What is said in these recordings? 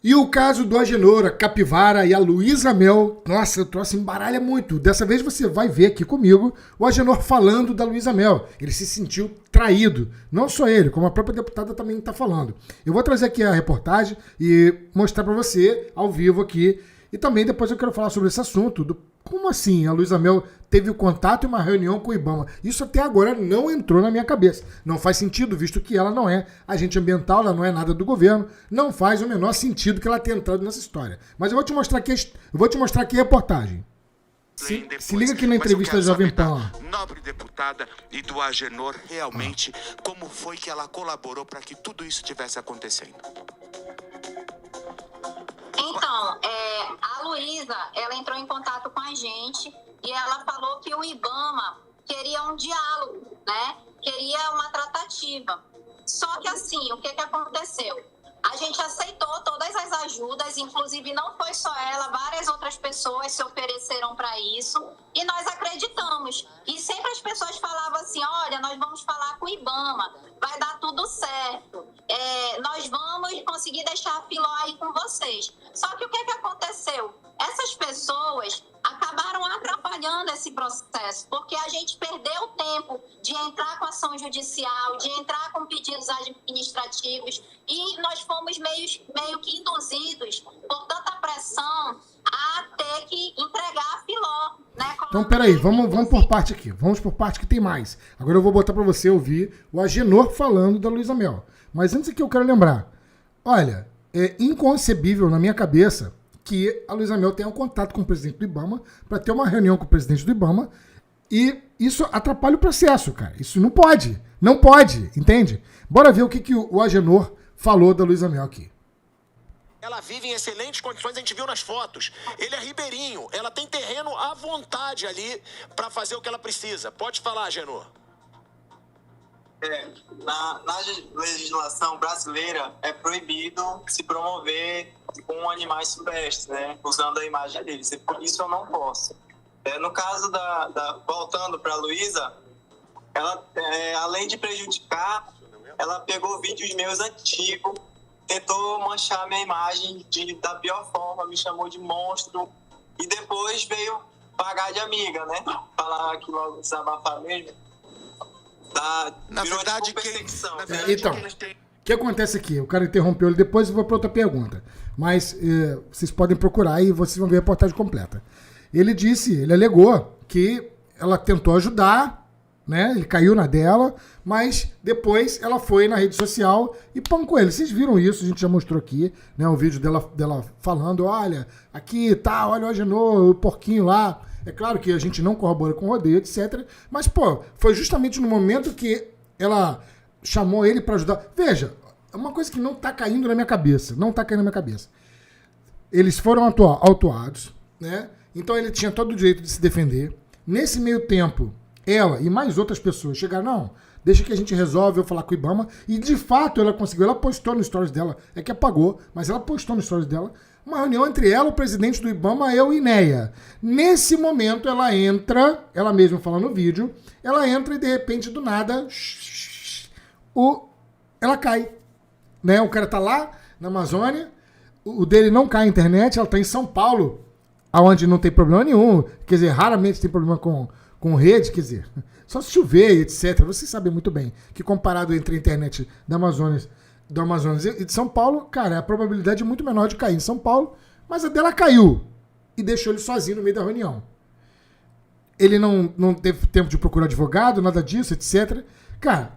E o caso do Agenor, a Capivara e a Luísa Mel, nossa, o troço embaralha muito. Dessa vez você vai ver aqui comigo o Agenor falando da Luísa Mel. Ele se sentiu traído. Não só ele, como a própria deputada também está falando. Eu vou trazer aqui a reportagem e mostrar para você ao vivo aqui. E também depois eu quero falar sobre esse assunto, como assim a Luísa Mel teve o contato e uma reunião com o IBAMA. Isso até agora não entrou na minha cabeça. Não faz sentido, visto que ela não é agente ambiental, ela não é nada do governo. Não faz o menor sentido que ela tenha entrado nessa história. Mas eu vou te mostrar aqui a reportagem. Se liga aqui na entrevista da Jovem Pan. Nobre deputada e do Agenor, realmente, como foi que ela colaborou para que tudo isso estivesse acontecendo? Então, a Luísa, ela entrou em contato com a gente e ela falou que o IBAMA queria um diálogo, né? Queria uma tratativa. Só que assim, o que aconteceu? A gente aceitou todas as ajudas, inclusive não foi só ela, várias outras pessoas se ofereceram para isso e nós acreditamos. E sempre as pessoas falavam assim, olha, nós vamos falar com o IBAMA, vai dar tudo certo, nós vamos conseguir deixar a Filó aí com vocês. Só que o que aconteceu? Essas pessoas acabaram atrapalhando esse processo, porque a gente perdeu tempo de entrar com ação judicial, de entrar com pedidos administrativos, e nós fomos meio que induzidos por tanta pressão a ter que entregar a Filó, né? Então, peraí, vamos por parte aqui. Vamos por parte que tem mais. Agora eu vou botar para você ouvir o Agenor falando da Luísa Mel. Mas antes aqui eu quero lembrar. Olha, é inconcebível na minha cabeça que a Luísa Mel tenha um contato com o presidente do IBAMA para ter uma reunião com o presidente do IBAMA e isso atrapalha o processo, cara. Isso não pode. Não pode, entende? Bora ver o que o Agenor falou da Luísa Mel aqui. Ela vive em excelentes condições, a gente viu nas fotos. Ele é ribeirinho, ela tem terreno à vontade ali para fazer o que ela precisa. Pode falar, Agenor. Na legislação brasileira é proibido se promover com animais silvestres, né? Usando a imagem deles. E por isso eu não posso. No caso voltando para a Luísa, ela, além de prejudicar, ela pegou vídeos meus antigos, tentou manchar minha imagem da pior forma, me chamou de monstro e depois veio pagar de amiga, né? Falar aqui logo, desabafar mesmo. Na verdade, Então, o que acontece aqui? O cara interrompeu ele, depois eu vou para outra pergunta. Mas vocês podem procurar e vocês vão ver a reportagem completa. Ele alegou que ela tentou ajudar, né? Ele caiu na dela, mas depois ela foi na rede social e pancou ele. Vocês viram isso, a gente já mostrou aqui, né? O vídeo dela falando, olha, aqui tá, olha o Agenor, o porquinho lá. É claro que a gente não corrobora com o rodeio, etc. Mas, pô, foi justamente no momento que ela chamou ele para ajudar. Veja, é uma coisa que não tá caindo na minha cabeça. Não tá caindo na minha cabeça. Eles foram autuados, né? Então ele tinha todo o direito de se defender. Nesse meio tempo, ela e mais outras pessoas chegaram, não, deixa que a gente resolve, eu falar com o IBAMA. E de fato ela conseguiu, ela postou no stories dela, é que apagou, mas ela postou no stories dela, uma reunião entre ela, o presidente do IBAMA, eu e Neia. Nesse momento ela entra, ela mesma fala no vídeo, ela entra e de repente do nada, ela cai. Né? O cara tá lá na Amazônia, o dele não cai a internet, ela tá em São Paulo, onde não tem problema nenhum, quer dizer, raramente tem problema com rede, quer dizer, só se chover, etc. Vocês sabem muito bem que comparado entre a internet do Amazonas e de São Paulo, cara, a probabilidade é muito menor de cair em São Paulo, mas a dela caiu e deixou ele sozinho no meio da reunião. Ele não teve tempo de procurar advogado, nada disso, etc. Cara,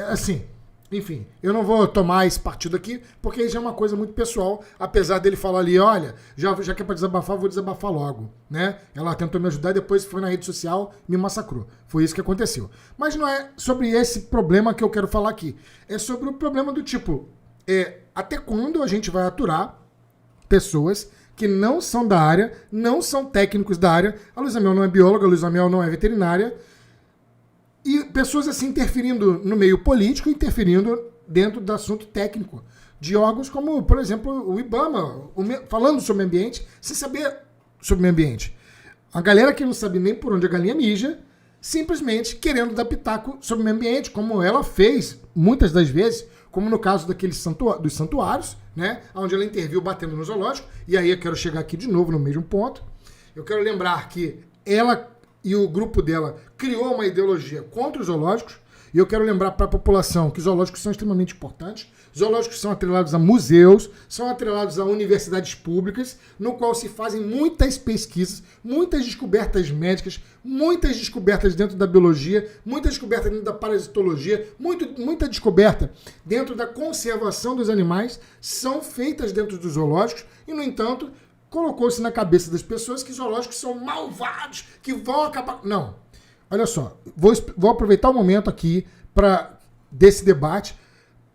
assim, enfim, eu não vou tomar esse partido aqui, porque isso é uma coisa muito pessoal, apesar dele falar ali, olha, já que é pra desabafar, vou desabafar logo, né? Ela tentou me ajudar e depois foi na rede social e me massacrou. Foi isso que aconteceu. Mas não é sobre esse problema que eu quero falar aqui. É sobre o problema do tipo, até quando a gente vai aturar pessoas que não são da área, não são técnicos da área. A Luísa Mel não é bióloga, a Luísa Mel não é veterinária. E pessoas assim interferindo no meio político, interferindo dentro do assunto técnico de órgãos como, por exemplo, o IBAMA, falando sobre o meio ambiente, sem saber sobre o meio ambiente. A galera que não sabe nem por onde a galinha mija, simplesmente querendo dar pitaco sobre o meio ambiente, como ela fez muitas das vezes, como no caso dos santuários, né? Onde ela interviu batendo no zoológico. E aí eu quero chegar aqui de novo no mesmo ponto. Eu quero lembrar que ela e o grupo dela criou uma ideologia contra os zoológicos. E eu quero lembrar para a população que os zoológicos são extremamente importantes. Zoológicos são atrelados a museus, são atrelados a universidades públicas, no qual se fazem muitas pesquisas, muitas descobertas médicas, muitas descobertas dentro da biologia, muitas descobertas dentro da parasitologia, muita descoberta dentro da conservação dos animais são feitas dentro dos zoológicos e, no entanto, colocou-se na cabeça das pessoas que zoológicos são malvados, que vão acabar... Não. Olha só, vou aproveitar o momento aqui desse debate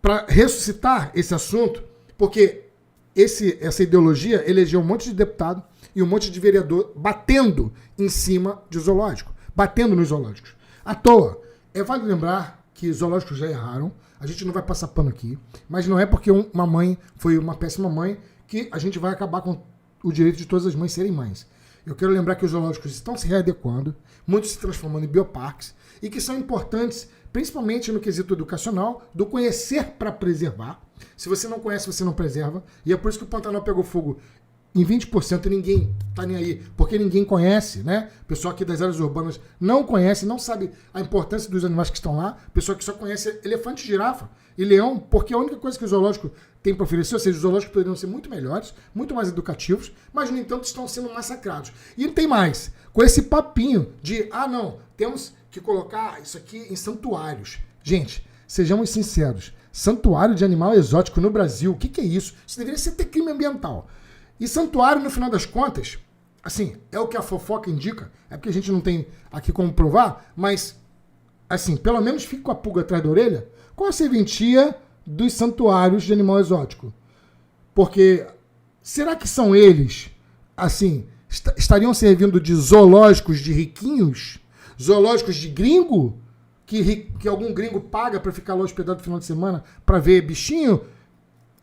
para ressuscitar esse assunto, porque essa ideologia elegeu um monte de deputado e um monte de vereador batendo em cima de zoológico, batendo nos zoológicos. À toa, vale lembrar que zoológicos já erraram, a gente não vai passar pano aqui, mas não é porque uma mãe foi uma péssima mãe que a gente vai acabar com o direito de todas as mães serem mães. Eu quero lembrar que os zoológicos estão se readequando, muitos se transformando em bioparques, e que são importantes, principalmente no quesito educacional, do conhecer para preservar. Se você não conhece, você não preserva. E é por isso que o Pantanal pegou fogo em 20% e ninguém está nem aí. Porque ninguém conhece, né? O pessoal aqui das áreas urbanas não conhece, não sabe a importância dos animais que estão lá. O pessoal que só conhece elefante, girafa e leão, porque a única coisa que o zoológico tem para oferecer, ou seja, os zoológicos poderiam ser muito melhores, muito mais educativos, mas, no entanto, estão sendo massacrados. E não tem mais. Com esse papinho de, não, temos que colocar isso aqui em santuários. Gente, sejamos sinceros. Santuário de animal exótico no Brasil, o que é isso? Isso deveria ser até crime ambiental. E santuário, no final das contas, assim, é o que a fofoca indica, é porque a gente não tem aqui como provar, mas, assim, pelo menos fica com a pulga atrás da orelha, qual a serventia dos santuários de animal exótico? Porque, será que são eles, assim, estariam servindo de zoológicos de riquinhos? Zoológicos de gringo? Que algum gringo paga para ficar lá hospedado no final de semana para ver bichinho?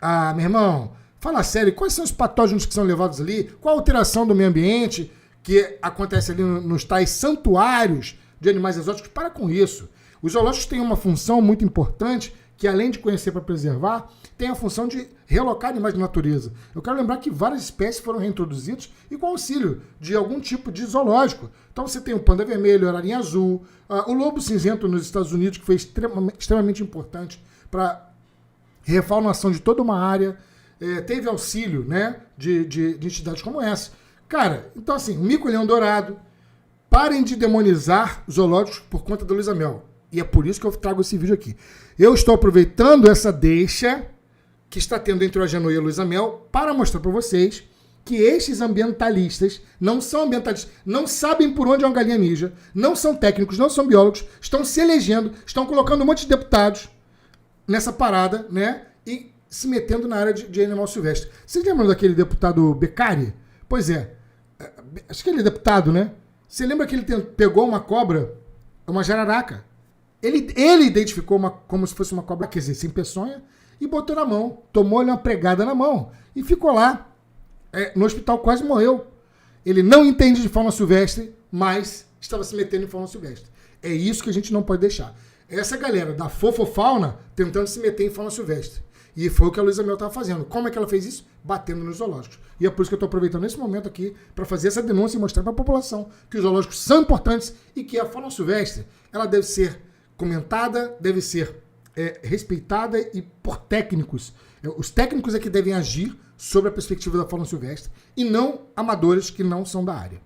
Ah, meu irmão, fala sério, quais são os patógenos que são levados ali? Qual a alteração do meio ambiente que acontece ali nos tais santuários de animais exóticos? Para com isso. Os zoológicos têm uma função muito importante, que além de conhecer para preservar, tem a função de realocar animais da natureza. Eu quero lembrar que várias espécies foram reintroduzidas e com auxílio de algum tipo de zoológico. Então você tem o panda vermelho, a ararinha azul, o lobo cinzento nos Estados Unidos, que foi extremamente importante para refaunação de toda uma área. Teve auxílio, né, de entidades como essa. Cara, então assim, mico-leão dourado, parem de demonizar zoológicos por conta da Luísa Mel. E é por isso que eu trago esse vídeo aqui. Eu estou aproveitando essa deixa que está tendo entre o Agenor e a Luísa Mel para mostrar para vocês que estes ambientalistas não são ambientalistas, não sabem por onde uma galinha mija, não são técnicos, não são biólogos, estão se elegendo, estão colocando um monte de deputados nessa parada, né? E se metendo na área de animal silvestre. Vocês lembram daquele deputado Beccari? Pois é. Acho que ele é deputado, né? Você lembra que ele pegou uma cobra, uma jararaca? Ele identificou como se fosse uma cobra, quer dizer, sem peçonha, e botou na mão. Tomou-lhe uma pregada na mão. E ficou lá. No hospital, quase morreu. Ele não entende de fauna silvestre, mas estava se metendo em fauna silvestre. É isso que a gente não pode deixar. Essa galera da fofofauna tentando se meter em fauna silvestre. E foi o que a Luísa Mel estava fazendo. Como é que ela fez isso? Batendo nos zoológicos. E é por isso que eu estou aproveitando esse momento aqui para fazer essa denúncia e mostrar para a população que os zoológicos são importantes e que a fauna silvestre ela deve ser comentada, deve ser respeitada e por técnicos. Os técnicos é que devem agir sobre a perspectiva da fauna silvestre e não amadores que não são da área.